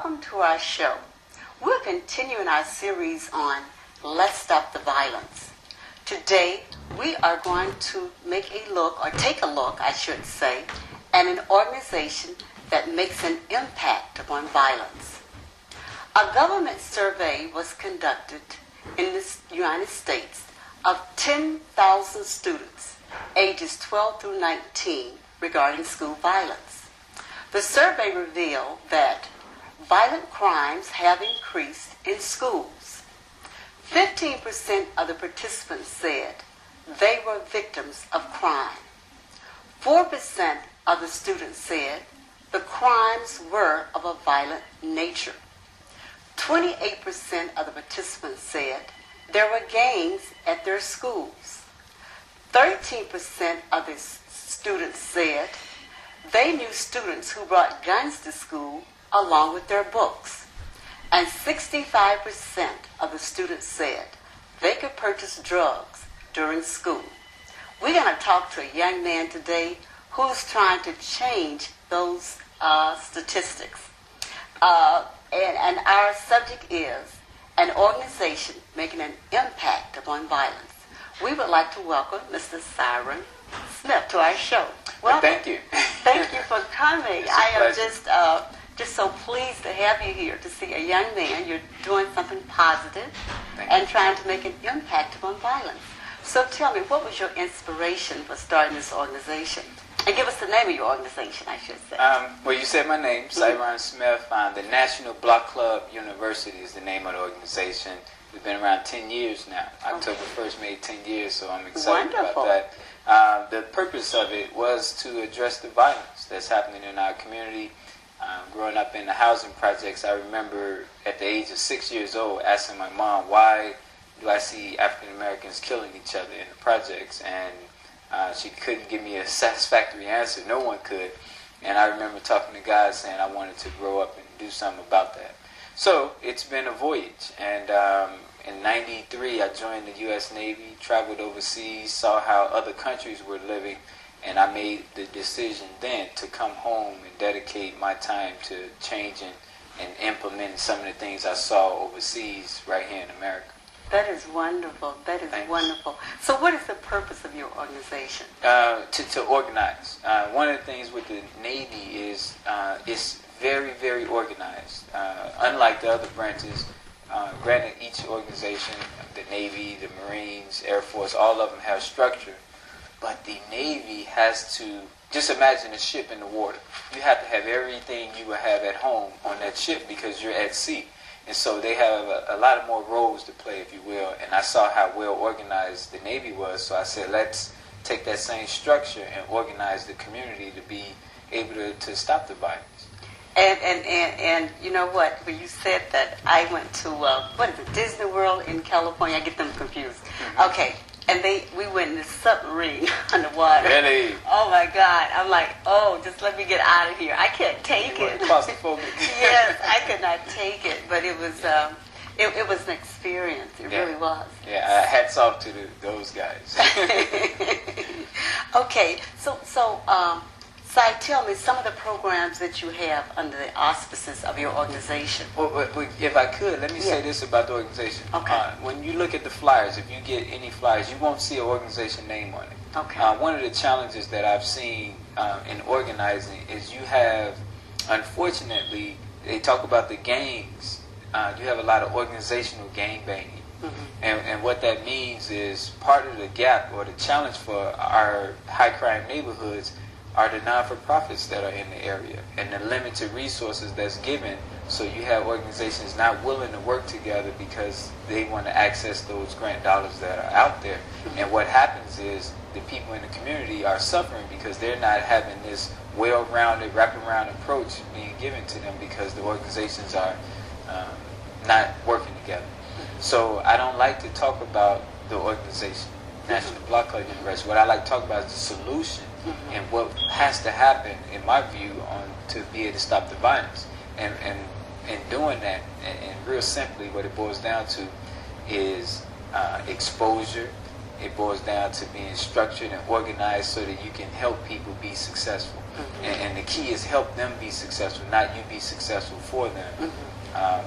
welcome to our show. We're continuing our series on Let's Stop the Violence. Today, we are going to take a look, I should say, at an organization that makes an impact upon violence. A government survey was conducted in the United States of 10,000 students ages 12 through 19 regarding school violence. The survey revealed that violent crimes have increased in schools. 15% of the participants said they were victims of crime. 4% of the students said the crimes were of a violent nature. 28% of the participants said there were gangs at their schools. 13% of the students said they knew students who brought guns to school along with their books. And 65% of the students said they could purchase drugs during school. We're going to talk to a young man today who's trying to change those statistics. And our subject is an organization making an impact upon violence. We would like to welcome Mr. Siren Smith to our show. Well, thank you. Thank you for coming. I am just so pleased to have you here to see a young man. You're doing something positive and trying to make an impact upon violence. So tell me, what was your inspiration for starting this organization? And give us the name of your organization, I should say. Well, you said my name, Siren Smith. The National Block Club University is the name of the organization. We've been around 10 years now. October 1st made 10 years, so I'm excited about that. The purpose of it was to address the violence that's happening in our community. Growing up in the housing projects, I remember at the age of 6 years old asking my mom, why do I see African Americans killing each other in the projects? And she couldn't give me a satisfactory answer. No one could. And I remember talking to God saying I wanted to grow up and do something about that. So it's been a voyage. And in '93, I joined the U.S. Navy, traveled overseas, saw how other countries were living, and I made the decision then to come home and dedicate my time to changing and implementing some of the things I saw overseas right here in America. That is wonderful. That is wonderful. So what is the purpose of your organization? To organize. One of the things with the Navy is it's very, very organized. Unlike the other branches, granted each organization, the Navy, the Marines, Air Force, all of them have structure. But the Navy has to, just imagine a ship in the water. You have to have everything you would have at home on that ship because you're at sea. And so they have a lot of more roles to play, if you will. And I saw how well organized the Navy was, so I said, let's take that same structure and organize the community to be able to stop the violence. And you know what? When you said that, I went to, Disney World in California. I get them confused. Mm-hmm. Okay. And we went in the submarine underwater. Really? Oh my God! I'm like, just let me get out of here. I can't take it. Claustrophobic. Yes, I could not take it, but it was it was an experience. It really was. Yeah, hats off to those guys. Okay, so Sai, tell me some of the programs that you have under the auspices of your organization. Well, if I could, let me say this about the organization. Okay. When you look at the flyers, if you get any flyers, you won't see an organization name on it. Okay. One of the challenges that I've seen in organizing is you have, unfortunately, they talk about the gangs. You have a lot of organizational gang banging. Mm-hmm. And what that means is part of the gap or the challenge for our high crime neighborhoods are the non-for-profits that are in the area and the limited resources that's given. So you have organizations not willing to work together because they want to access those grant dollars that are out there. And what happens is the people in the community are suffering because they're not having this well-rounded, wraparound approach being given to them because the organizations are not working together. So I don't like to talk about the organization, National Block Club University. What I like to talk about is the solution. Mm-hmm. And what has to happen, in my view, to be able to stop the violence. And in doing that, and real simply, what it boils down to is exposure it boils down to being structured and organized so that you can help people be successful. And the key is help them be successful, not you be successful for them.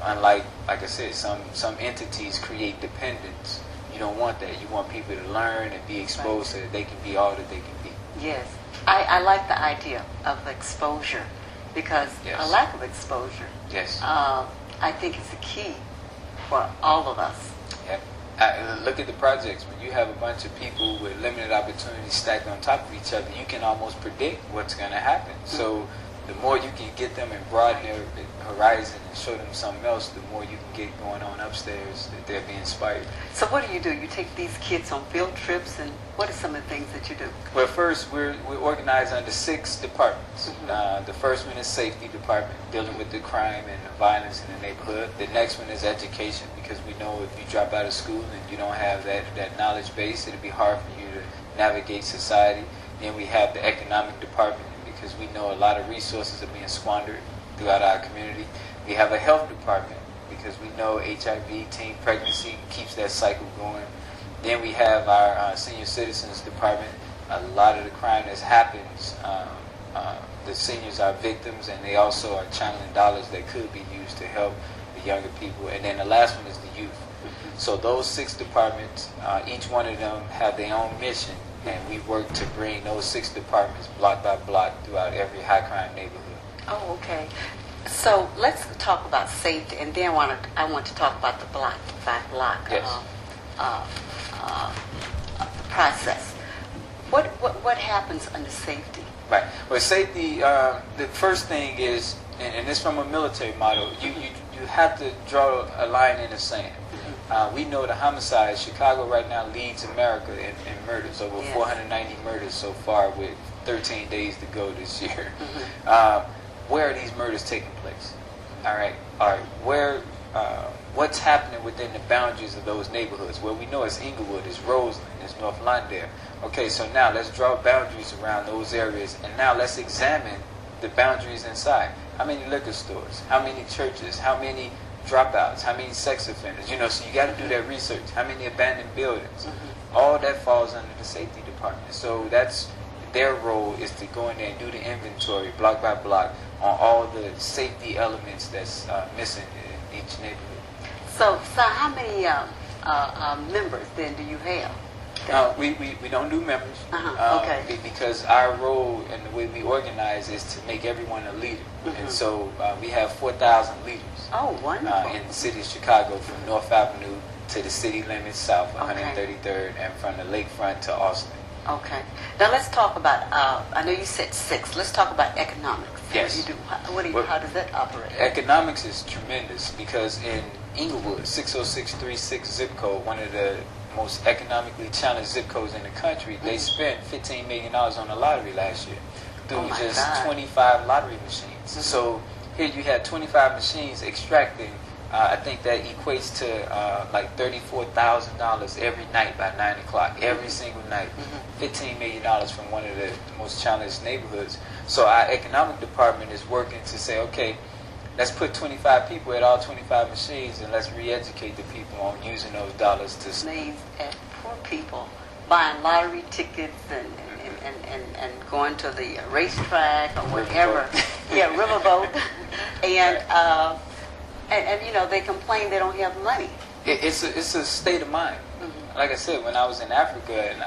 Unlike, like I said, some entities create dependence. You don't want that. You want people to learn and be exposed so that they can be all that they can be. Yes. I like the idea of exposure because a lack of exposure, I think is the key for all of us. Yep. Look at the projects. When you have a bunch of people with limited opportunities stacked on top of each other, you can almost predict what's going to happen. So the more you can get them and broaden their horizon and show them something else, the more you can get going on upstairs, that they'll be inspired. So what do? You take these kids on field trips, and what are some of the things that you do? Well, first, we're organized under 6 departments. The first one is safety department, dealing with the crime and the violence in the neighborhood. The next one is education, because we know if you drop out of school and you don't have that knowledge base, it'll be hard for you to navigate society. Then we have the economic department, because we know a lot of resources are being squandered throughout our community. We have a health department, because we know HIV, teen pregnancy keeps that cycle going. Then we have our senior citizens department. A lot of the crime that happens, the seniors are victims, and they also are channeling dollars that could be used to help the younger people. And then the last one is the youth. So those 6 departments, each one of them have their own mission, and we work to bring those 6 departments block by block throughout every high crime neighborhood. Oh, okay. So let's talk about safety, and then I want to talk about the block by block process. What happens under safety? Right. Well, safety. The first thing is, and this from a military model, you have to draw a line in the sand. We know the homicides. Chicago right now leads America in murders, over 490 murders so far, with 13 days to go this year. Where are these murders taking place? All right. Where? What's happening within the boundaries of those neighborhoods? Well, we know it's Inglewood, it's Roseland, it's North Lawndale. Okay, so now let's draw boundaries around those areas, and now let's examine the boundaries inside. How many liquor stores? How many churches? How many dropouts? How many sex offenders? So you got to do that research. How many abandoned buildings? All that falls under the safety department. So that's their role, is to go in there and do the inventory block by block on all the safety elements that's missing in each neighborhood. So how many members then do you have? We don't do members. Okay. Because our role and the way we organize is to make everyone a leader. And so we have 4,000 leaders. Oh, wonderful. In the city of Chicago, from North Avenue to the city limits south, 133rd, and from the lakefront to Austin. Okay. Now let's talk about, I know you said 6. Let's talk about economics. Yes. What do you do? How does that operate? Economics is tremendous, because in Inglewood, 60636 zip code, one of the most economically challenged zip codes in the country, they spent $15 million on the lottery last year through just 25 lottery machines. So here you had 25 machines extracting, I think that equates to like $34,000 every night by 9 o'clock, every single night. $15 million from one of the most challenged neighborhoods. So our economic department is working to say, okay, let's put 25 people at all 25 machines, and let's re-educate the people on using those dollars to slaves and poor people buying lottery tickets and going to the racetrack or whatever. Riverboat. And they complain they don't have money. It's a state of mind. Like I said, when I was in Africa, and